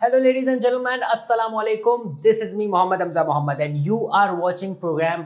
Hello ladies and gentlemen, Assalamu alaikum. This is me Mohammad Hamza Mohammad and you are watching program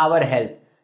Our Health.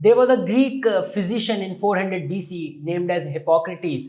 There was a Greek physician in 400 BC named as Hippocrates.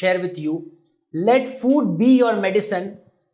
share with you. Let food be your medicine.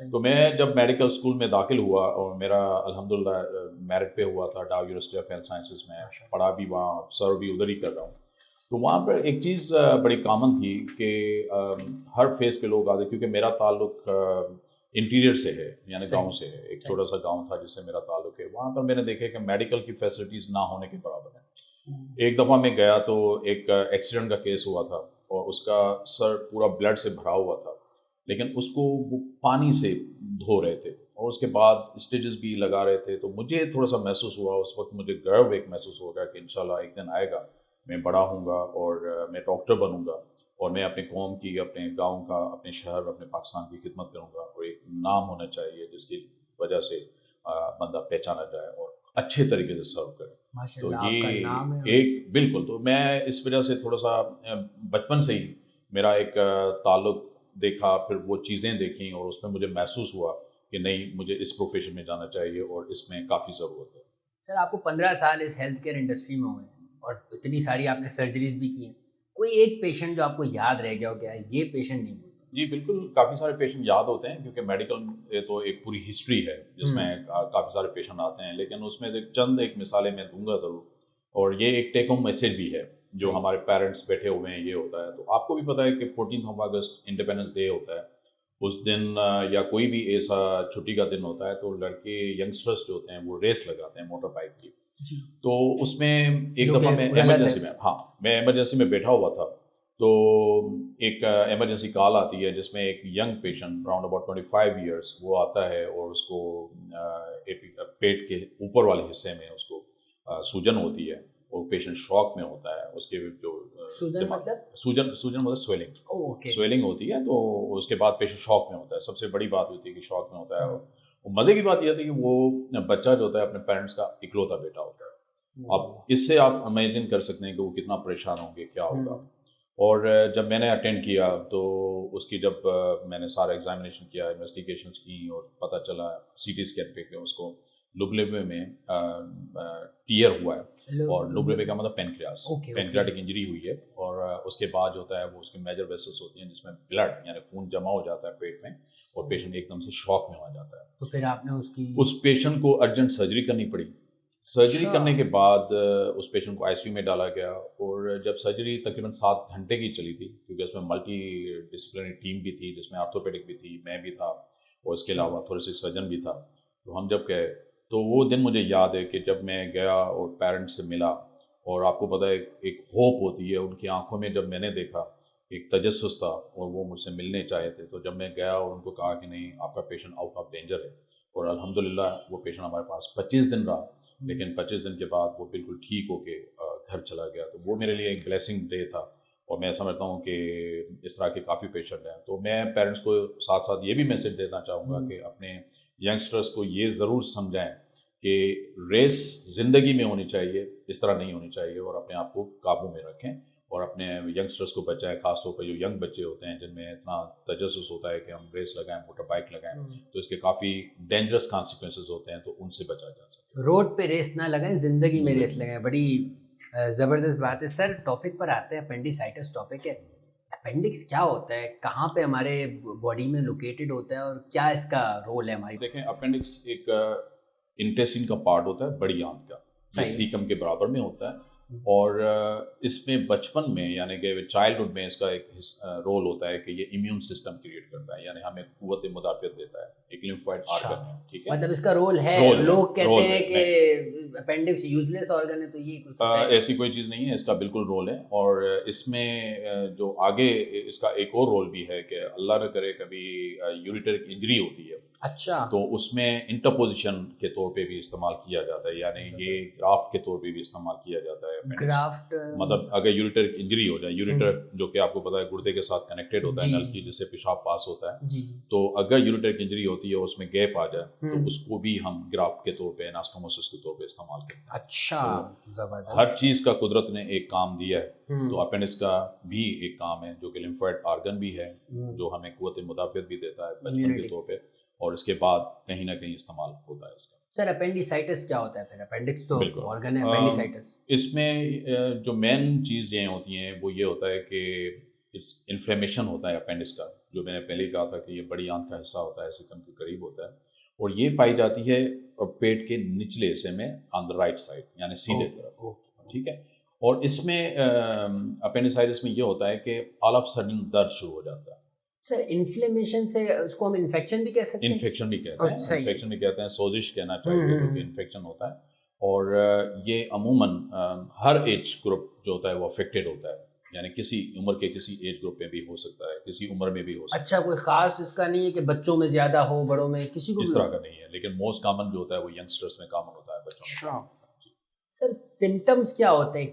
تو میں جب medical school میں داخل ہوا اور میرا الحمدللہ merit پہ ہوا تھا ڈاؤ یونیورسٹی آف ہیلتھ سائنسز میں، پڑھا بھی وہاں، سرو بھی ادھر ہی کر رہا ہوں، تو وہاں پر ایک چیز بڑی کامن تھی کہ ہر فیز کے لوگ آتے، کیونکہ میرا تعلق انٹیریئر سے ہے، یعنی گاؤں سے ہے، ایک چھوٹا سا گاؤں تھا جس سے میرا تعلق ہے، وہاں پر میں نے دیکھا کہ میڈیکل کی فیسلٹیز نہ ہونے کے برابر ہیں۔ ایک دفعہ میں گیا تو ایک ایکسیڈنٹ کا کیس ہوا تھا اور اس کا سر پورا بلڈ سے بھرا ہوا تھا، لیکن اس کو وہ پانی سے دھو رہے تھے اور اس کے بعد اسٹیچز بھی لگا رہے تھے، تو مجھے تھوڑا سا محسوس ہوا اس وقت، مجھے گرو ایک محسوس ہو گیا کہ انشاءاللہ ایک دن آئے گا، میں بڑا ہوں گا اور میں ڈاکٹر بنوں گا اور میں اپنے قوم کی، اپنے گاؤں کا، اپنے شہر، اپنے پاکستان کی خدمت کروں گا، اور ایک نام ہونا چاہیے جس کی وجہ سے بندہ پہچانا جائے اور اچھے طریقے سے سرو کرے۔ تو یہ ایک بالکل، تو میں اس وجہ سے تھوڑا سا بچپن سے ہی میرا ایک تعلق دیکھا، پھر وہ چیزیں دیکھیں اور اس میں مجھے محسوس ہوا کہ نہیں، مجھے اس پروفیشن میں جانا چاہیے اور اس میں کافی ضرورت ہے۔ سر آپ کو 15 سال اس ہیلتھ کیئر انڈسٹری میں ہوئے ہیں اور اتنی ساری آپ نے سرجریز بھی کی ہیں، کوئی ایک پیشنٹ جو آپ کو یاد رہ گیا ہو کہ یہ پیشنٹ نہیں ہوتا؟ جی بالکل، کافی سارے پیشنٹ یاد ہوتے ہیں کیونکہ میڈیکل تو ایک پوری ہسٹری ہے جس میں کافی سارے پیشنٹ آتے ہیں، لیکن اس میں سے چند ایک مثالیں میں دوں گا ضرور، اور یہ ایک ٹیک ہوم میسج بھی ہے جو ہمارے پیرنٹس بیٹھے ہوئے ہیں، یہ ہوتا ہے۔ تو آپ کو بھی پتہ ہے کہ 14 اگست انڈیپینڈنس ڈے ہوتا ہے، اس دن یا کوئی بھی ایسا چھٹی کا دن ہوتا ہے تو لڑکے ینگسٹرس جو ہوتے ہیں وہ ریس لگاتے ہیں موٹر بائک کی۔ تو اس میں ایک دفعہ میں ایمرجنسی میں بیٹھا ہوا تھا، تو ایک ایمرجنسی کال آتی ہے جس میں ایک young patient around about 25 years وہ آتا ہے اور اس کو پیٹ کے اوپر والے حصے میں اس کو سوجن ہوتی ہے اور پیشنٹ شاک میں ہوتا ہے، اس کے جو سوجن مطلب سویلنگ ہوتی ہے، تو اس کے بعد پیشنٹ شاک میں ہوتا ہے۔ سب سے بڑی بات ہوتی ہے کہ شاک میں ہوتا ہے، اور مزے کی بات یہ ہوتی ہے کہ وہ بچہ جو ہوتا ہے اپنے پیرنٹس کا اکلوتا بیٹا ہوتا ہے۔ اب اس سے آپ امیجن کر سکتے ہیں کہ وہ کتنا پریشان ہوں گے، کیا ہوگا۔ اور جب میں نے اٹینڈ کیا تو اس کی جب میں نے سارا ایگزامینیشن کیا، انویسٹیگیشنس کی، اور پتہ چلا سی ٹی اسکین پہ کہ اس کو لبلبے میں ٹیئر ہوا ہے، اور لبلبے کا مطلب پینکریاٹک انجری ہوئی ہے، اور اس کے بعد جو ہوتا ہے وہ اس کے میجر ویسلس ہوتی ہیں جس میں بلڈ یعنی خون جمع ہو جاتا ہے پیٹ میں، اور پیشنٹ ایک دم سے شاک میں آ جاتا ہے۔ تو پھر آپ نے اس پیشنٹ کو ارجنٹ سرجری کرنی پڑی۔ سرجری کرنے کے بعد اس پیشنٹ کو آئی سی یو میں ڈالا گیا، اور جب سرجری تقریباً 7 گھنٹے کی چلی تھی، کیونکہ اس میں ملٹی ڈسپلنری ٹیم بھی تھی جس میں آرتھوپیڈک بھی تھی، میں بھی تھا، اور اس کے علاوہ تھوریسک سرجن بھی تھا۔ تو ہم جب گئے تو وہ دن مجھے یاد ہے کہ جب میں گیا اور پیرنٹس سے ملا، اور آپ کو پتہ ہے ایک ہوپ ہوتی ہے ان کی آنکھوں میں، جب میں نے دیکھا ایک تجسس تھا اور وہ مجھ سے ملنے چاہے تھے، تو جب میں گیا اور ان کو کہا کہ نہیں، آپ کا پیشنٹ آؤٹ آف ڈینجر ہے، اور الحمدللہ وہ پیشنٹ ہمارے پاس 25 دن رہا، لیکن 25 دن کے بعد وہ بالکل ٹھیک ہو کے گھر چلا گیا۔ تو وہ میرے لیے ایک بلیسنگ ڈے تھا، اور میں سمجھتا ہوں کہ اس طرح کے کافی پیشنٹ ہیں۔ تو میں پیرنٹس کو ساتھ ساتھ یہ بھی میسج دینا چاہوں گا کہ اپنے ینگسٹرس کو یہ ضرور سمجھائیں کہ ریس زندگی میں ہونی چاہیے، اس طرح نہیں ہونی چاہیے، اور اپنے آپ کو قابو میں رکھیں اور اپنے ینگسٹرس کو بچائیں، خاص طور پر جو ینگ بچے ہوتے ہیں جن میں اتنا تجسس ہوتا ہے کہ ہم ریس لگائیں، موٹر بائک لگائیں، تو اس کے کافی ڈینجرس کانسیکوینسز ہوتے ہیں، تو ان سے بچا جا سکتا ہے۔ روڈ پہ ریس نہ لگائیں، زندگی میں ریس لگائیں، بڑی زبردست بات ہے۔ سر ٹاپک پر آتے ہیں، اپینڈیسائٹس ٹاپک ہے۔ اپینڈکس کیا ہوتا ہے، کہاں پہ ہمارے باڈی میں لوکیٹڈ ہوتا ہے، اور کیا اس کا رول ہے ہماری؟ دیکھیں، اپینڈکس ایک انٹیسٹین کا پارٹ ہوتا ہے بڑی آنت کا، یہ سیکم کے برابر میں ہوتا ہے، اور اس میں بچپن میں یعنی کہ چائلڈہڈ میں اس کا ایک رول ہوتا ہے کہ یہ امیون سسٹم کریٹ کرتا ہے، یعنی ہمیں قوت مدافعت دیتا ہے، ایک لیمفوائڈ آرگن ہے، ٹھیک ہے، مطلب اس کا رول ہے۔ لوگ کہتے ہیں کہ اپینڈکس یوز لیس آرگن ہے، تو یہ ایسی کوئی چیز نہیں ہے، اس کا بالکل رول ہے، اور اس میں جو آگے اس کا ایک اور رول بھی ہے کہ اللہ نہ کرے کبھی یوریٹرک انجری ہوتی ہے، اچھا، تو اس میں انٹرپوزیشن کے طور پہ بھی استعمال کیا جاتا ہے، یعنی یہ گرافٹ کے طور پہ بھی استعمال کیا جاتا ہے۔ گرافٹ مطلب اگر یوریٹرک انجری ہو جائے، یوریٹر جو کہ آپ کو پتہ ہے گردے کے ساتھ کنیکٹڈ ہوتا ہے نل کی، جس سے پیشاب پاس ہوتا ہے، تو اگر یوریٹرک انجری ہوتی ہے، اس میں گیپ آ جائے، تو اس کو بھی ہم گرافٹ کے طور پہ، اناسٹوموسس کے طور پہ استعمال کرتے ہیں۔ اچھا، زبردست، ہر چیز کا قدرت نے ایک کام دیا ہے، تو اپینڈکس کا بھی ایک کام ہے جو کہ لیمفوائڈ آرگن بھی ہے، جو ہمیں قوت مدافعت بھی دیتا ہے بچپن کے طور پہ، اور اس کے بعد کہیں نہ کہیں استعمال ہوتا ہے اس کا۔ سر اپینڈیسائٹس کیا ہوتا ہے پھر؟ اپینڈکس تو آرگن ہے، اپینڈیسائٹس اس میں جو مین چیز یہ ہوتی ہیں وہ یہ ہوتا ہے کہ انفلیمیشن ہوتا ہے اپینڈکس کا، جو میں نے پہلے کہا تھا کہ یہ بڑی آنت کا حصہ ہوتا ہے, سکم کے قریب ہوتا ہے, اور یہ پائی جاتی ہے پیٹ کے نچلے حصے میں آن دا رائٹ سائڈ, یعنی سیدھے طرف. ٹھیک ہے, اور اس میں اپینڈیسائٹس میں یہ ہوتا ہے کہ آل آف سڈن درد شروع ہو جاتا ہے. سر انفلیمیشن سے اس کو ہم انفیکشن بھی کہہ سکتے ہیں؟ انفیکشن بھی کہتے ہیں, انفیکشن بھی کہتے ہیں, سوزش کہنا چاہیے کیونکہ انفیکشن ہوتا ہے. اور یہ عموماً ہر ایج گروپ جو ہوتا ہے وہ افیکٹڈ ہوتا ہے, یعنی کسی عمر کے کسی ایج گروپ میں بھی ہو سکتا ہے, کسی عمر میں بھی ہو سکتا ہے. اچھا, کوئی خاص اس کا نہیں ہے کہ بچوں میں زیادہ ہو, بڑوں میں, کسی کو اس طرح کا نہیں ہے, لیکن موسٹ کامن جو ہوتا ہے وہ ینگسٹرس میں کامن ہوتا ہے, بچوں میں. سر سمٹمز کیا ہوتے ہیں,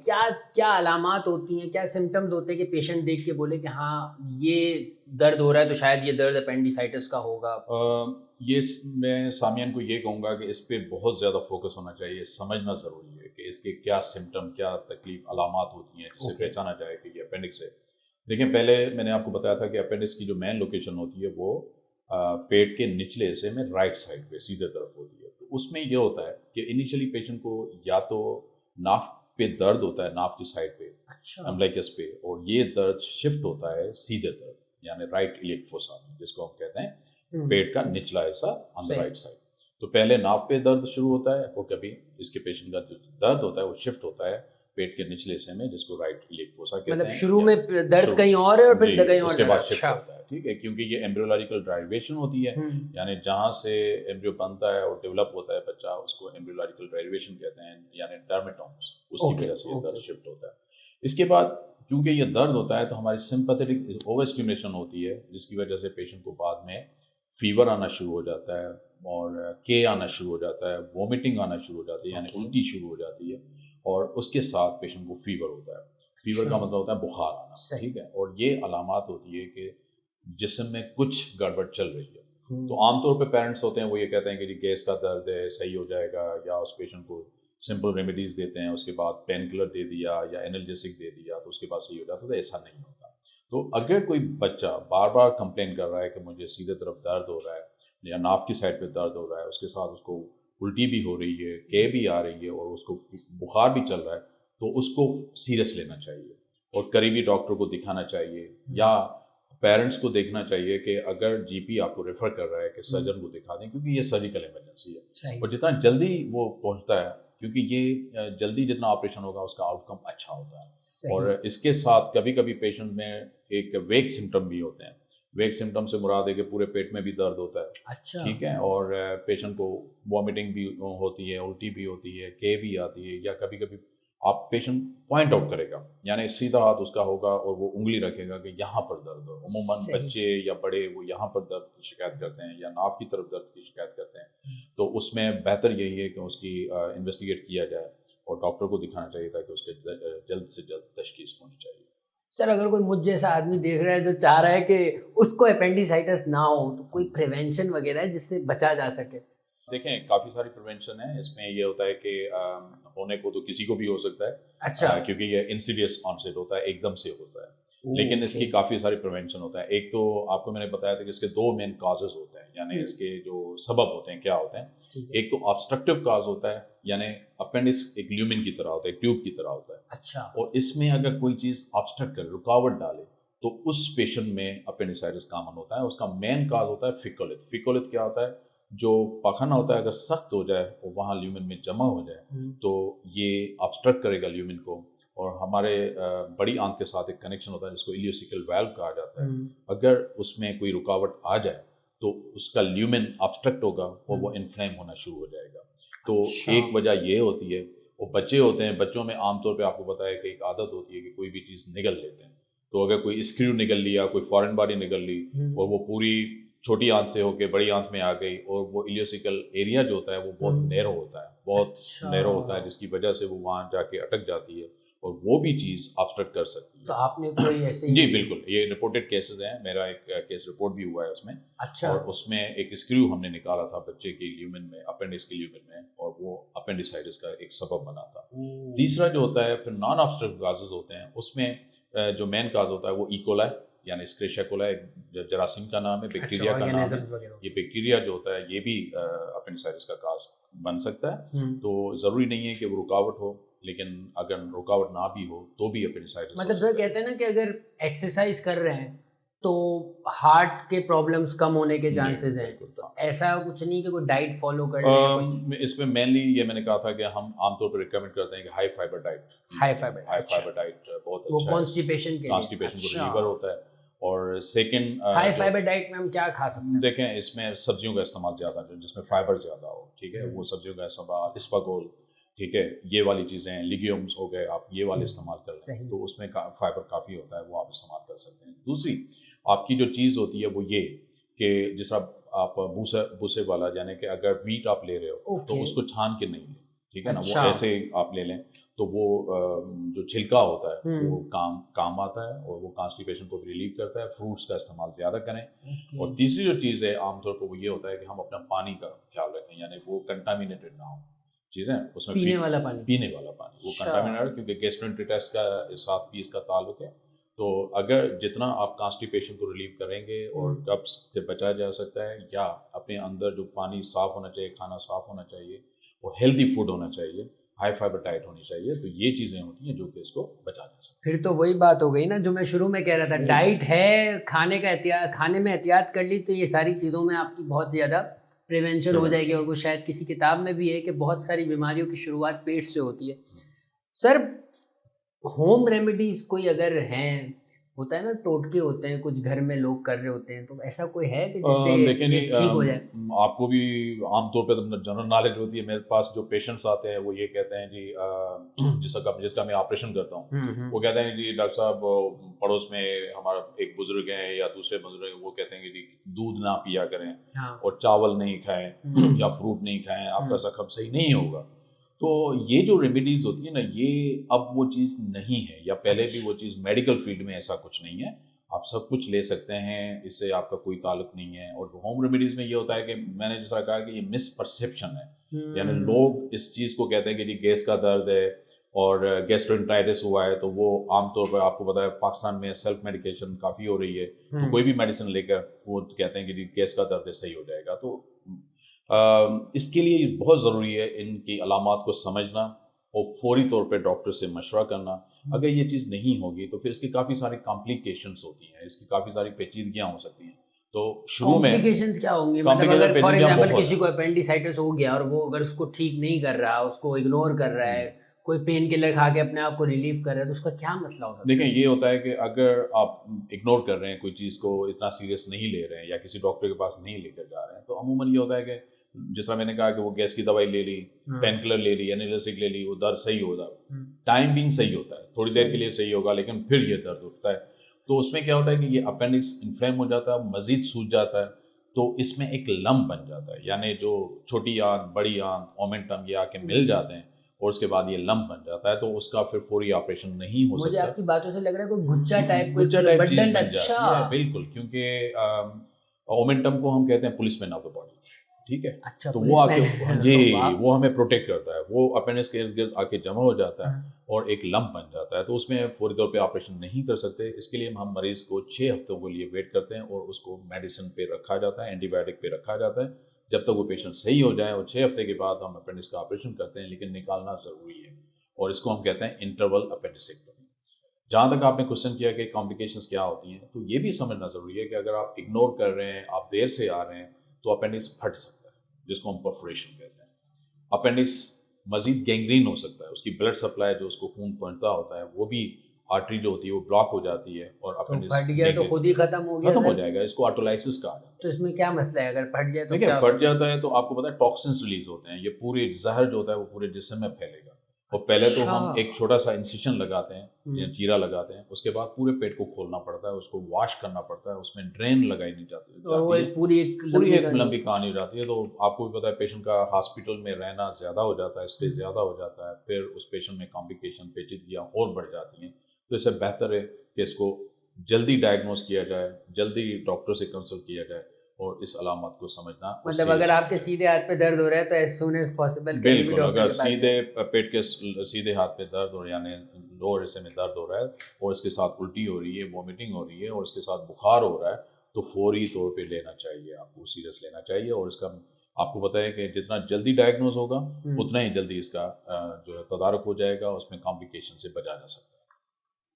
کیا علامات ہوتی ہیں, کیا سمٹمز ہوتے ہیں کہ پیشنٹ دیکھ کے بولے کہ ہاں یہ درد ہو رہا ہے تو شاید یہ درد اپینڈیسائٹس کا ہوگا؟ یہ میں سامعین کو یہ کہوں گا کہ اس پہ بہت زیادہ فوکس ہونا چاہیے, سمجھنا ضروری ہے کہ اس کے کیا سمٹم, کیا تکلیف, علامات ہوتی ہیں جس سے پہچانا جائے کہ یہ اپینڈکس ہے. دیکھیں, پہلے میں نے آپ کو بتایا تھا کہ اپینڈکس کی جو مین لوکیشن ہوتی ہے وہ پیٹ کے نچلے حصے میں رائٹ سائڈ پہ سیدھے طرف ہوتی ہے. تو اس میں یہ ہوتا ہے کہ انیشلی پیشنٹ کو یا تو ناف پہ درد ہوتا ہے, ناف کی سائڈ پہ, امبلیکس پہ, اور یہ درد شفٹ ہوتا ہے سیدھے طرف, یعنی رائٹ ایلیک فوسا, جس کو ہم کہتے ہیں پیٹ کا نچلا حصہ آن دا رائٹ سائڈ. تو پہلے ناف پہ درد شروع ہوتا ہے, اور کبھی اس کے پیشنٹ کا جو درد ہوتا ہے وہ شفٹ ہوتا ہے پیٹ کے نچلے حصے میں, جس کو رائٹ ایلیک فوسا کہتے ہیں. مطلب شروع میں درد کہیں اور ہے اور پھر کہیں اور, اس کے بعد شفٹ ہوتا ہے. ٹھیک ہے, کیونکہ یہ ایمبریولوجیکل ڈرائیویشن ہوتی ہے, یعنی جہاں سے ایمبریو بنتا ہے اور ڈیولپ ہوتا ہے بچہ, اس کو ایمبریولوجیکل ڈرائیویشن کہتے ہیں, یعنی ڈرمیٹومس, اس کی وجہ سے یہ درد شفٹ ہوتا ہے. اس کے بعد کیونکہ یہ درد ہوتا ہے تو ہماری سمپیتھیٹک اوور اسٹیمیولیشن ہوتی ہے, جس کی وجہ سے پیشنٹ کو بعد میں فیور آنا شروع ہو جاتا ہے, اور کے آنا شروع ہو جاتا ہے, وومٹنگ آنا شروع ہو جاتی ہے, یعنی الٹی شروع ہو جاتی ہے, اور اس کے ساتھ پیشنٹ کو فیور ہوتا ہے. فیور کا مطلب ہوتا ہے بخار آنا. ٹھیک ہے, اور یہ علامات ہوتی ہے کہ جسم میں کچھ گڑبڑ چل رہی ہے. تو عام طور پہ پیرنٹس ہوتے ہیں وہ یہ کہتے ہیں کہ جی گیس کا درد ہے, صحیح ہو جائے گا, یا اس پیشنٹ کو سمپل ریمیڈیز دیتے ہیں, اس کے بعد پین کلر دے دیا یا انرجیسک دے دیا تو اس کے بعد صحیح ہو جاتا ہے. تو ایسا نہیں ہوتا. تو اگر کوئی بچہ بار بار کمپلین کر رہا ہے کہ مجھے سیدھے طرف درد ہو رہا ہے یا ناف کی سائڈ پہ درد ہو رہا ہے, اس کے ساتھ اس کو الٹی بھی ہو رہی ہے, کے بھی آ رہی ہے, اور اس کو بخار بھی چل رہا ہے, تو اس کو سیریس لینا چاہیے اور قریبی ڈاکٹر کو دکھانا چاہیے, یا پیرنٹس کو دیکھنا چاہیے کہ اگر جی پی آپ کو ریفر کر رہا ہے کہ سرجن کو دکھا دیں, کیونکہ یہ سرجیکل ایمرجنسی ہے. اور جتنا جلدی وہ پہنچتا ہے, کیونکہ یہ جلدی جتنا آپریشن ہوگا اس کا آؤٹ کم اچھا ہوتا ہے. اور اس کے ساتھ کبھی کبھی پیشنٹ میں ایک ویک سمٹم بھی ہوتے ہیں. ویک سمٹم سے مراد ہے کہ پورے پیٹ میں بھی درد ہوتا ہے. ٹھیک ہے, اور پیشنٹ کو وامٹنگ بھی ہوتی ہے, الٹی بھی ہوتی ہے, کے بھی آتی ہے, یا کبھی کبھی آپ پیشنٹ پوائنٹ آؤٹ کرے گا, یعنی سیدھا ہاتھ اس کا ہوگا اور وہ انگلی رکھے گا کہ یہاں پر درد ہو. عموماً بچے یا بڑے وہ یہاں پر درد کی شکایت کرتے ہیں یا ناف کی طرف درد کی شکایت کرتے ہیں. تو اس میں بہتر یہی ہے کہ اس کی انویسٹیگیٹ کیا جائے اور ڈاکٹر کو دکھانا چاہیے تاکہ اس کے جلد سے جلد تشخیص ہونی چاہیے. سر اگر کوئی مجھ جیسا آدمی دیکھ رہا ہے جو چاہ رہا ہے کہ اس کو اپینڈیسائٹس نہ ہو, تو کوئی پریونشن وغیرہ ہے جس سے بچا جا سکے؟ دیکھیں, کافی ساری پریونشن ہے. اس میں یہ ہوتا ہے کہ ہونے کو تو کسی کو بھی ہو سکتا ہے. اچھا. کیونکہ یہ انسیڈیس آنسیٹ ہوتا ہے, ایک دم سے ہوتا ہے, لیکن اس کی کافی ساری پریونشن ہوتا ہے. ایک تو آپ کو میں نے بتایا تھا کہ اس کے دو مین کازز ہوتے ہیں, یعنی اس کے جو سبب ہوتے ہیں کیا ہوتے ہیں. ایک تو آبسٹرکٹیو کاز ہوتا ہے, یعنی اپینڈکس ایک لیومن کی طرح ہوتا ہے, ٹیوب کی طرح ہوتا ہے. اچھا. اور اس میں اگر کوئی چیز آبسٹرکٹ کرے, رکاوٹ ڈالے, تو اس پیشنٹ میں اپینڈیسائٹس کامن ہوتا ہے. اس کا مین کاز ہوتا ہے فیکولت. فیکولت کیا ہوتا ہے؟ جو پاخانہ ہوتا ہے اگر سخت ہو جائے اور وہاں لیومن میں جمع ہو جائے تو یہ آبسٹرکٹ کرے گا لیومن کو, اور ہمارے بڑی آنت کے ساتھ ایک کنیکشن ہوتا ہے جس کو ایلیوسیکل ویلو کہا جاتا ہے. اگر اس میں کوئی رکاوٹ آ جائے تو اس کا لیومن آبسٹرکٹ ہوگا اور وہ انفلیم ہونا شروع ہو جائے گا. تو ایک وجہ یہ ہوتی ہے. وہ بچے ہوتے ہیں, بچوں میں عام طور پہ آپ کو پتا ہے کہ ایک عادت ہوتی ہے کہ کوئی بھی چیز نگل لیتے ہیں. تو اگر کوئی اسکریو نگل لیا, کوئی فارن باڈی نگل لی, اور وہ پوری چھوٹی آنت سے ہو کے بڑی آنت میں آ گئی, اور وہ ایلیوسیکل ایریا جو ہوتا ہے وہ بہت نیرو ہوتا ہے, بہت نیرو ہوتا ہے, جس کی وجہ سے وہ وہاں جا کے اٹک جاتی ہے اور وہ بھی چیز آبسٹرکٹ کر سکتی ہے. تو آپ نے کوئی ایسے؟ جی بالکل, یہ رپورٹڈ کیسز ہیں. میرا ایک کیس رپورٹ بھی ہوا ہے اس میں. اچھا. اور اس میں ایک اسکریو ہم نے نکالا تھا بچے کے لیومن میں, اپینڈکس کے لیومن میں, اور وہ اپینڈیسائٹس کا ایک سبب بنا تھا. تیسرا جو ہوتا ہے پھر نان آبسٹرکٹ کازز ہوتے ہیں. اس میں جو مین کاز ہوتا ہے وہ ایکولائی, یعنی اسکریشیا کولائی, جراثیم کا نام ہے, بیکٹیریا کا نام ہے. یہ بیکٹیریا جو ہوتا ہے یہ بھی اپینڈیسائٹس کا کاز بن سکتا ہے. تو ضروری نہیں ہے کہ وہ رکاوٹ ہو, لیکن اگر رکاوٹ نہ بھی ہو تو بھی اپینڈیسائٹس. مطلب سر کہتے ہیں نا کہ اگر ایکسرسائز کر رہے ہیں تو ہارٹ کے پرابلمس کم ہونے کے چانسز ہیں. تو ایسا کچھ نہیں کہ کوئی ڈائٹ فالو کر لیں؟ اس میں مینلی یہ میں نے کہا تھا کہ ہم عام طور پہ ریکمینڈ کرتے ہیں کہ high fibre diet. High fibre diet بہت وہ اچھا ہے کانسٹیپیشن کے لیے. کانسٹیپیشن کو ریلیور ہوتا ہے. اور سیکنڈ ہائی فائبر ڈائٹ میں ہم کیا کھا سکتے ہیں؟ دیکھیں اس میں سبزیوں کا استعمال زیادہ ہے جس میں فائبر زیادہ ہو. ٹھیک ہے, وہ سبزیوں کا استعمال, اسپاگول, ٹھیک ہے, یہ والی چیزیں ہیں, لیگیومس ہو گئے, آپ یہ والے استعمال کر لیں تو اس میں فائبر کافی ہوتا ہے, وہ آپ استعمال کر سکتے ہیں. دوسری آپ کی جو چیز ہوتی ہے وہ یہ کہ جس طرح آپ بھوسے والا, یعنی کہ اگر ویٹ آپ لے رہے ہو تو اس کو چھان کے نہیں لیں, ٹھیک ہے نا, وہ ایسے آپ لے لیں تو وہ جو چھلکا ہوتا ہے وہ کام آتا ہے اور وہ کانسٹیپیشن کو بھی ریلیو کرتا ہے. فروٹس کا استعمال زیادہ کریں. اور تیسری جو چیز ہے عام طور پر وہ یہ ہوتا ہے کہ ہم اپنا پانی کا خیال رکھیں, یعنی وہ کنٹامینیٹڈ نہ ہو چیزیں, اس میں پینے والا پانی وہ کنٹامینیٹڈ, کیونکہ گیسٹرونٹرائٹس کا ساتھ بھی اس کا تعلق ہے. تو اگر جتنا آپ کانسٹیپیشن کو ریلیو کریں گے اور قبض سے بچا جا سکتا ہے, یا اپنے اندر جو پانی صاف ہونا چاہیے, کھانا صاف ہونا چاہیے, اور ہیلدی فوڈ ہونا چاہیے, ہائی فائبر ڈائٹ ہونی چاہیے, تو یہ چیزیں ہوتی ہیں جو کہ اس کو بچا جا سکتا ہے. پھر تو وہی بات ہو گئی نا جو میں شروع میں کہہ رہا تھا, ڈائٹ ہے, کھانے میں احتیاط کر لی تو یہ ساری چیزوں میں آپ کی بہت زیادہ پریونشن ہو جائے گی. اور وہ شاید کسی کتاب میں بھی ہے کہ بہت ساری بیماریوں کی شروعات پیٹ سے ہوتی ہے. سر ہوم ریمیڈیز کوئی اگر ہیں, ہوتا ہے نا ٹوٹکے ہوتے ہیں کچھ گھر میں لوگ کر رہے ہوتے ہیں, تو ایسا کوئی ہے کہ جس سے یہ ٹھیک ہو جائے؟ آپ کو بھی عام طور پہ جنرل نالج ہوتی ہے. میرے پاس جو پیشنٹس آتے ہیں وہ یہ کہتے ہیں جی جس کا میں آپریشن کرتا ہوں, وہ کہتے ہیں جی ڈاکٹر صاحب پڑوس میں ہمارا ایک بزرگ ہیں یا دوسرے بزرگ ہیں, وہ کہتے ہیں کہ جی دودھ نہ پیا کریں اور چاول نہیں کھائیں یا فروٹ نہیں کھائیں, آپ کا زخم صحیح نہیں ہوگا. تو یہ جو ریمیڈیز ہوتی ہیں نا, یہ اب وہ چیز نہیں ہے, یا پہلے بھی وہ چیز میڈیکل فیلڈ میں ایسا کچھ نہیں ہے. آپ سب کچھ لے سکتے ہیں, اس سے آپ کا کوئی تعلق نہیں ہے. اور ہوم ریمیڈیز میں یہ ہوتا ہے کہ میں نے جیسا کہا کہ یہ مس پرسیپشن ہے, یعنی لوگ اس چیز کو کہتے ہیں کہ جی گیس کا درد ہے اور گیسٹرونٹرائٹس ہوا ہے, تو وہ عام طور پر آپ کو پتا ہے پاکستان میں سیلف میڈیکیشن کافی ہو رہی ہے, تو کوئی بھی میڈیسن لے کر وہ کہتے ہیں کہ جی گیس کا درد صحیح ہو جائے گا. تو اس کے لیے بہت ضروری ہے ان کی علامات کو سمجھنا اور فوری طور پہ ڈاکٹر سے مشورہ کرنا. اگر یہ چیز نہیں ہوگی تو پھر اس کی کافی ساری کمپلیکیشنس ہوتی ہیں, اس کی کافی ساری پیچیدگیاں ہو سکتی ہیں. تو شروع میں کمپلیکیشنز کیا ہوں گی؟ مطلب اگر فار ایگزامپل کسی کو اپینڈیسائٹس ہو گیا اور وہ اگر اس کو ٹھیک نہیں کر رہا, اس کو اگنور کر رہا ہے, کوئی پین کلر کھا کے اپنے آپ کو ریلیف کر رہا ہے, تو اس کا کیا مسئلہ ہوتا ہے؟ دیکھیں یہ ہوتا ہے کہ اگر آپ اگنور کر رہے ہیں, کوئی چیز کو اتنا سیریس نہیں لے رہے ہیں, یا کسی ڈاکٹر کے پاس نہیں لے کر جا رہے ہیں, تو عموماً یہ ہوتا ہے کہ جس طرح میں نے کہا کہ وہ گیس کی دوائی لے لی, پین کلر لے لی, اینالجیسک لے لی, وہ درد صحیح ہوتا ہے, ٹائم بینگ صحیح ہوتا ہے, تھوڑی دیر کے لیے صحیح ہوگا, لیکن پھر یہ درد اٹھتا ہے. تو اس میں کیا ہوتا ہے کہ یہ اپینڈکس انفلیم ہو جاتا ہے, مزید سوج جاتا ہے, تو اس میں ایک لمپ بن جاتا ہے, یعنی جو چھوٹی آنت, بڑی آنت, اومنٹم یہ آ کے مل جاتے ہیں اور اس کے بعد یہ لمپ بن جاتا ہے. تو اس کا پھر فوری آپریشن نہیں ہو سکتا. مجھے آپ کی باتوں سے لگ رہا ہے کوئی گچا ٹائپ چیز بن جاتی ہے. بالکل, کیونکہ اومنٹم کو ہم کہتے ہیں policeman of the body, ٹھیک ہے. تو وہ آ کے وہ ہمیں پروٹیکٹ کرتا ہے, وہ اپینڈکس کے ارد گرد آ کے جمع ہو جاتا ہے اور ایک لمپ بن جاتا ہے. تو اس میں فوری طور پہ آپریشن نہیں کر سکتے. اس کے لیے ہم مریض کو 6 ہفتوں کے لیے ویٹ کرتے ہیں اور اس کو میڈیسن پہ رکھا جاتا ہے, اینٹی بایوٹک پہ رکھا جاتا ہے, جب تک وہ پیشنٹ صحیح ہو جائے. اور 6 ہفتے کے بعد ہم اپینڈکس کا آپریشن کرتے ہیں, لیکن نکالنا ضروری ہے, اور اس کو ہم کہتے ہیں انٹرول اپینڈیسیکٹومی. جہاں تک آپ نے کوشچن کیا کہ کمپلیکیشنز کیا ہوتی ہیں, تو یہ بھی سمجھنا ضروری ہے کہ اگر آپ اگنور کر رہے ہیں, آپ دیر سے آ رہے ہیں, تو اپینڈکس پھٹ سکتا ہے, جس کو ہم پرفوریشن کہتے ہیں. اپینڈکس مزید گینگرین ہو سکتا ہے, اس کی بلڈ سپلائی جو اس کو خون پہنچتا ہوتا ہے وہ بھی آرٹری جو ہوتی ہے وہ بلاک ہو جاتی ہے, اور اپینڈکس پھٹ گیا تو خود ہی ختم ہو جائے گا. اس کو آٹولائسس کہا جاتا ہے. تو اس میں کیا مسئلہ ہے اگر پھٹ جائے تو؟ دیکھیں پھٹ جاتا ہے تو آپ کو پتا ہے ٹاکسنس ریلیز ہوتے ہیں, یہ پورے زہر جو ہوتا ہے وہ پورے جسم میں پھیلے گا. اور پہلے تو ہم ایک چھوٹا سا انسیشن لگاتے ہیں یا چیرا لگاتے ہیں, اس کے بعد پورے پیٹ کو کھولنا پڑتا ہے, اس کو واش کرنا پڑتا ہے, اس میں ڈرین لگائی نہیں جاتی ہے, پوری ایک لمبی کہانی ہو جاتی ہے. تو آپ کو بھی پتا ہے پیشنٹ کا ہاسپٹل میں رہنا زیادہ ہو جاتا ہے, اسٹے زیادہ ہو جاتا ہے, پھر اس پیشنٹ میں کمپلیکیشن پیچیدگیاں اور بڑھ جاتی ہیں. تو اس سے بہتر ہے کہ اس کو جلدی ڈائگنوز کیا جائے, جلدی ڈاکٹر سے کنسلٹ کیا جائے, اور اس علامات کو سمجھنا. مطلب اگر آپ کے سیدھے ہاتھ پہ درد ہو رہا ہے تو ایز سون ایز پاسبل. بالکل, اگر سیدھے پیٹ کے سیدھے ہاتھ پہ درد ہو, یعنی لوور حصے میں درد ہو رہا ہے اور اس کے ساتھ الٹی ہو رہی ہے, وومیٹنگ ہو رہی ہے, اور اس کے ساتھ بخار ہو رہا ہے, تو فوری طور پہ لینا چاہیے, آپ کو سیریس لینا چاہیے. اور اس کا آپ کو پتہ ہے کہ جتنا جلدی ڈائگنوز ہوگا اتنا ہی جلدی اس کا جو ہے تدارک ہو جائے گا, اس میں کمپلیکیشن سے بچا جا سکتا ہے.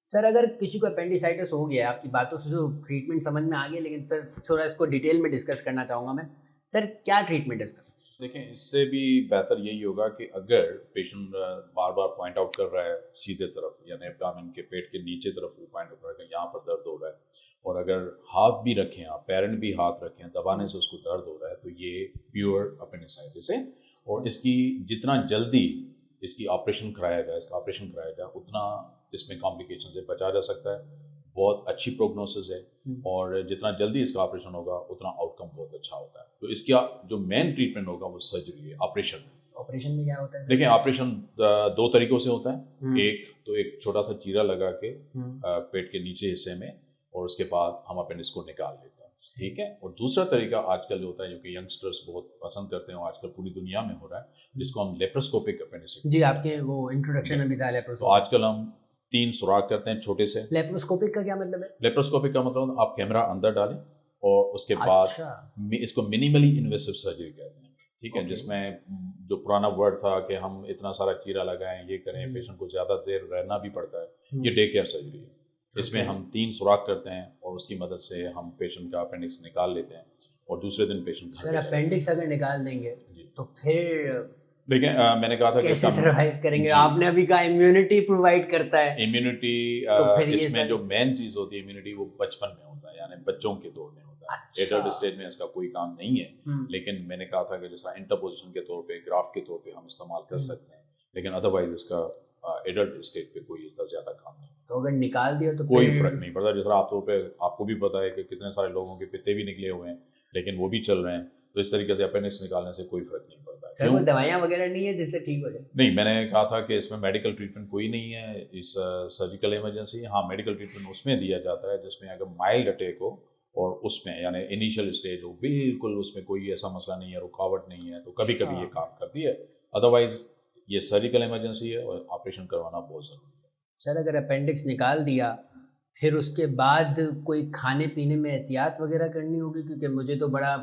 سر اگر کسی کو اپینڈیسائٹس ہو گیا، آپ کی باتوں سے جو ٹریٹمنٹ سمجھ میں آ گیا، لیکن پھر تھوڑا اس کو ڈیٹیل میں ڈسکس کرنا چاہوں گا میں. سر کیا ٹریٹمنٹ ہے اس کا؟ دیکھیں اس سے بھی بہتر یہی ہوگا کہ اگر پیشنٹ بار بار پوائنٹ آؤٹ کر رہا ہے سیدھے طرف، یعنی ایبڈامن کے پیٹ کے نیچے طرف وہ پوائنٹ آؤٹ کر رہا ہے کہ یہاں پر درد ہو رہا ہے، اور اگر ہاتھ بھی رکھیں آپ، پیرنٹ بھی ہاتھ رکھیں، دبانے سے اس کو درد ہو رہا ہے، تو یہ پیور اپینڈیسائٹس ہے. اور اس کی جتنا جلدی اس کی آپریشن کرایا جائے، اس کا آپریشن کرایا جائے، اتنا اس میں کمپلیکیشن سے بچا جا سکتا ہے. بہت اچھی پروگنوسس ہے، اور جتنا جلدی اس کا آپریشن ہوگا اتنا آؤٹ کم بہت اچھا ہوتا ہے. تو اس کا جو مین ٹریٹمنٹ ہوگا وہ سرجری ہے، آپریشن. آپریشن میں کیا ہوتا ہے؟ دیکھیں آپریشن دو طریقوں سے ہوتا ہے. ایک تو ایک چھوٹا سا چیرا لگا کے پیٹ کے نیچے حصے میں، اور اس کے بعد ہم اپنڈکس کو نکال لیتے ہیں، ٹھیک ہے. اور دوسرا طریقہ آج کل جو ہوتا ہے، جو کہ ینگسٹرس بہت پسند کرتے ہیں، آج کل پوری دنیا میں ہو رہا ہے، جس کو ہم لیپروسکوپک اپینڈکس. جی آپ کے وہ انٹروڈکشن میں بھی تھا تو لیپروسکوپک. آج کل ہم 3 سوراخ کرتے ہیں چھوٹے سے. لیپروسکوپک کا کیا مطلب ہے؟ لیپروسکوپک کا مطلب آپ کیمرہ اندر ڈالیں، اور اس کے بعد اس کو منیملی انویسو سرجری کہتے ہیں، ٹھیک ہے. جس میں جو پرانا ورڈ تھا کہ ہم اتنا سارا چیرا لگائیں، یہ کریں، پیشنٹ کو زیادہ دیر رہنا بھی پڑتا ہے، یہ ڈے کیئر سرجری ہے. اس میں ہم 3 سوراخ کرتے ہیں، اور اس کی مدد سے ہم پیشنٹ کا اپینڈکس نکال لیتے ہیں، اور دوسرے دن پیشنٹ سر اپینڈکس اگر نکال دیں گے تو پھر دیکھیں میں نے کہا تھا کہ کیسے سروائیو کریں گے؟ آپ نے ابھی کہا امیونٹی پرووائڈ کرتا ہے. امیونٹی اس میں جو مین چیز ہوتی ہے امیونٹی، وہ بچپن میں ہوتا ہے، یعنی بچوں کے دور میں ہوتا ہے. ایڈلٹ اسٹیج میں اس کا کوئی کام نہیں ہے. لیکن میں نے کہا تھا کہ جیسا انٹرپوزیشن کے طور پہ، گراف کے طور پہ ہم استعمال کر سکتے ہیں، لیکن ادروائز اس کا ایڈلٹ اسٹیج پہ کوئی اس طرح زیادہ کام نہیں. تو اگر نکال دیا تو کوئی فرق نہیں پڑتا. جس طرح آپ طور پہ آپ کو بھی پتا ہے کہ کتنے سارے لوگوں کے پتے بھی نکلے ہوئے ہیں لیکن وہ بھی چل رہے ہیں. تو اس طریقے سے اپینڈکس نکالنے سے کوئی فرق نہیں پڑتا. سر کوئی دوائیاں وغیرہ نہیں ہے جس سے ٹھیک ہو جائے؟ نہیں، میں نے کہا تھا کہ اس میں میڈیکل ٹریٹمنٹ کوئی نہیں ہے اس سرجیکل ایمرجنسی. ہاں میڈیکل ٹریٹمنٹ اس میں دیا جاتا ہے جس میں اگر مائلڈ اٹیک ہو، اور اس میں یعنی انیشیل اسٹیج ہو، بالکل اس میں کوئی ایسا مسئلہ نہیں ہے، رکاوٹ نہیں ہے، تو کبھی کبھی یہ کام کرتی ہے. ادروائز یہ سرجیکل ایمرجنسی ہے، اور آپریشن کروانا بہت ضروری ہے. سر اگر اپینڈکس نکال دیا پھر اس کے بعد کوئی کھانے پینے میں احتیاط وغیرہ کرنی ہوگی؟ کیونکہ مجھے تو بڑا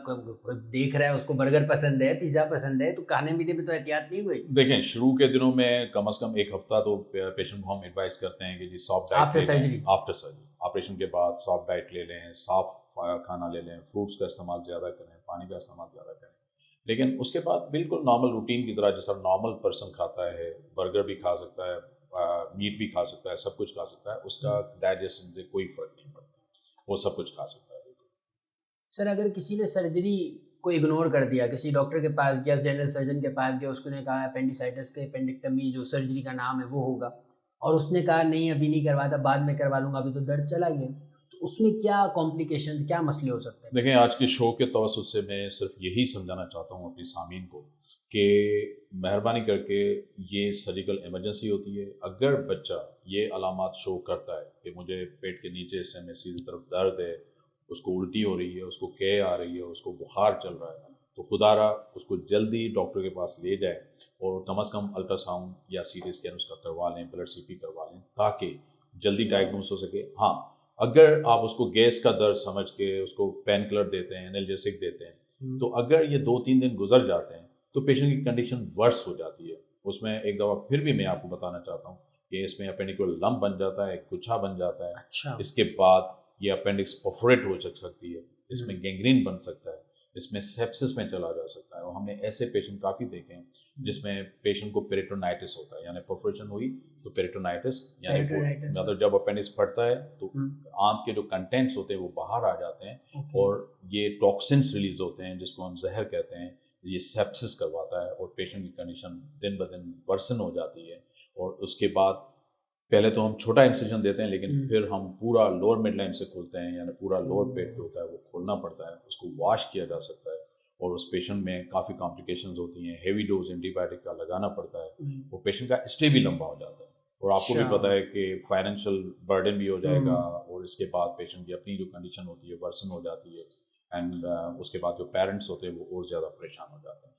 دیکھ رہا ہے اس کو برگر پسند ہے، پیزا پسند ہے، تو کھانے پینے میں تو احتیاط نہیں ہوئی؟ دیکھیں شروع کے دنوں میں کم از کم 1 ہفتہ تو پیشنٹ کو ہم ایڈوائز کرتے ہیں کہ جی soft diet after surgery. After surgery operation کے بعد سافٹ ڈائٹ لے لیں، صاف کھانا لے لیں، فروٹس کا استعمال زیادہ کریں، پانی کا استعمال زیادہ کریں. لیکن اس کے بعد بالکل نارمل روٹین کی طرح جیسا نارمل پرسن کھاتا ہے، برگر بھی کھا سکتا ہے، میٹ بھی کھا سکتا ہے، سب کچھ کھا سکتا ہے، اس کا ڈائجیشن سے کوئی فرق نہیں پڑتا، وہ سب کچھ کھا سکتا ہے. سر اگر کسی نے سرجری کو اگنور کر دیا، کسی ڈاکٹر کے پاس گیا، جنرل سرجن کے پاس گیا، اس کو نے کہا اپینڈیسائٹس کے اپینڈکٹمی جو سرجری کا نام ہے وہ ہوگا، اور اس نے کہا نہیں ابھی نہیں کرواتا، بعد میں کروا لوں گا، ابھی تو درد چلا گیا، تو اس میں کیا کمپلیکیشن، کیا مسئلے ہو سکتے ہیں؟ دیکھیں آج کے شو کے توسط سے میں صرف یہی سمجھانا چاہتا ہوں اپنے سامعین کو کہ مہربانی کر کے یہ سرجیکل ایمرجنسی ہوتی ہے. اگر بچہ یہ علامات شو کرتا ہے کہ مجھے پیٹ کے نیچے حصے میں سیدھی طرف درد ہے، اس کو الٹی ہو رہی ہے، اس کو قے آ رہی ہے، اس کو بخار چل رہا ہے، تو خدا را اس کو جلدی ڈاکٹر کے پاس لے جائے، اور کم از کم الٹرا ساؤنڈ یا سی ٹی اسکین اس کا کروا لیں، بلڈ سی پی کروا لیں، تاکہ جلدی ڈائگنوز ہو سکے. ہاں اگر آپ اس کو گیس کا درد سمجھ کے اس کو پین کلر دیتے ہیں، انالجیسک دیتے ہیں، تو اگر یہ 2-3 دن گزر جاتے ہیں تو پیشنٹ کی کنڈیشن ورس ہو جاتی ہے. اس میں ایک دفعہ پھر بھی میں آپ کو بتانا چاہتا ہوں کہ اس میں اپینڈیکل لمپ بن جاتا ہے، ایک گچھا بن جاتا ہے. اس کے بعد یہ اپینڈکس پرفوریٹ ہو سکتی ہے، اس میں گینگرین بن سکتا ہے، اس میں سیپسس میں چلا جا سکتا ہے. اور ہم نے ایسے پیشنٹ کافی دیکھے ہیں جس میں پیشنٹ کو پیریٹونائٹس ہوتا ہے، یعنی پرفوریشن ہوئی تو پیریٹونائٹس، یعنی مطلب جب اپینڈکس پھٹتا ہے تو آنت کے جو کنٹینٹس ہوتے ہیں وہ باہر آ جاتے ہیں، اور یہ ٹاکسنس ریلیز ہوتے ہیں جس کو ہم زہر کہتے ہیں. یہ سیپسس کرواتا ہے، اور پیشنٹ کی کنڈیشن دن بدن ورسن ہو جاتی ہے. اور اس کے بعد پہلے تو ہم چھوٹا انسیجن دیتے ہیں، لیکن پھر ہم پورا لوور مڈ لائن سے کھولتے ہیں، یعنی پورا لوور پیٹ جو ہوتا ہے وہ کھولنا پڑتا ہے. اس کو واش کیا جا سکتا ہے، اور اس پیشنٹ میں کافی کمپلیکیشنز ہوتی ہیں. ہیوی ڈوز اینٹی بایوٹک کا لگانا پڑتا ہے، وہ پیشنٹ کا اسٹے بھی لمبا ہو جاتا ہے. اور آپ کو بھی پتہ ہے کہ فائنینشیل برڈن بھی ہو جائے گا، اور اس کے بعد پیشنٹ کی اپنی جو کنڈیشن ہوتی ہے ورسن ہو جاتی ہے، اینڈ اس کے بعد جو پیرنٹس ہوتے ہیں وہ اور زیادہ پریشان ہو جاتے ہیں.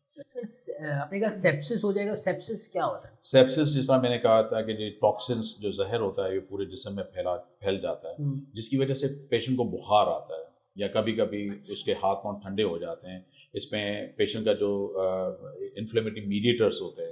آپ نے کہا سیپسس ہو جائے گا، سیپسس کیا ہوتا ہے؟ سیپسس جس طرح میں نے کہا تھا کہ جو ٹاکسنس جو زہر ہوتا ہے یہ پورے جسم میں پھیل جاتا ہے، جس کی وجہ سے پیشنٹ کو بخار آتا ہے، یا کبھی کبھی اس کے ہاتھ پاؤں ٹھنڈے ہو جاتے ہیں. اس میں پیشنٹ کا جو انفلیمیٹری میڈیٹرس ہوتے ہیں